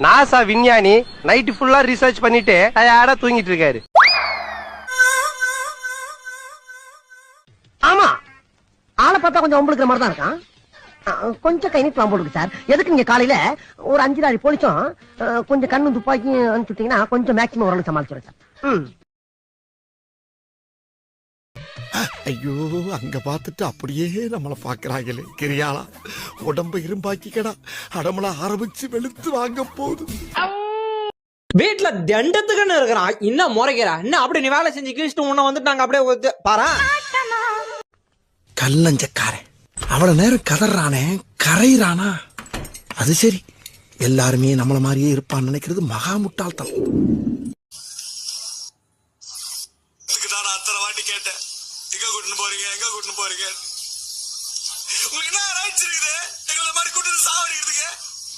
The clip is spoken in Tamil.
நாசா விஞ்ஞானி நைட் ஃபுல்லா ரிசர்ச் பண்ணிட்டு டயர்டா தூங்கிட்டு இருக்காரு. ஆமா, ஆளை பார்த்தா கொஞ்சம் உங்களுக்கு மாதிரி தான் இருக்கான். கொஞ்சம் கை நீட்டு போடுங்க சார். எதுக்கு நீங்க காலையில ஒரு 5 போலீஸும் கொஞ்சம் கண்ணு துப்பாக்கி அனுப்பிச்சுட்டீங்கன்னா கொஞ்சம் மேக்ஸிமம் ஓரளவு சமாளிச்சுறேன் சார். ஐயோ, அங்க பார்த்துட்டு அப்படியே நம்மள பாக்குறாங்களே. கிரியாளா உடம்ப இரும்பாக்கிக்கடா, அடமள ஆரம்பிச்சு வெளுத்து வாங்க போகுது. வீட்டுல தண்டத்துக்குன்னு இருக்கிறான், இன்னும் முறைக்கிறா இன்னும் அப்படி நீ வேலை செஞ்சு கிழிச்சிட்டு உன்ன வந்துட்டு நாங்க அப்படியே பாரு. கல்லஞ்சக்காரன் அவ்வளவு நேரம் கதறானே, கரையிறானா? அது சரி, எல்லாருமே நம்மள மாதிரியே இருப்பான்னு நினைக்கிறது மகா முட்டாள்தான். அத்தனை வாட்டி கேட்டேன், எங்க கூட்டின்னு போறீங்க, எங்க கூட்டின்னு போறீங்க? உங்களுக்கு என்ன ரைட்ஸ் இருக்குது? எங்களை மாதிரி கூட்டிட்டு சாவடிக்கிறது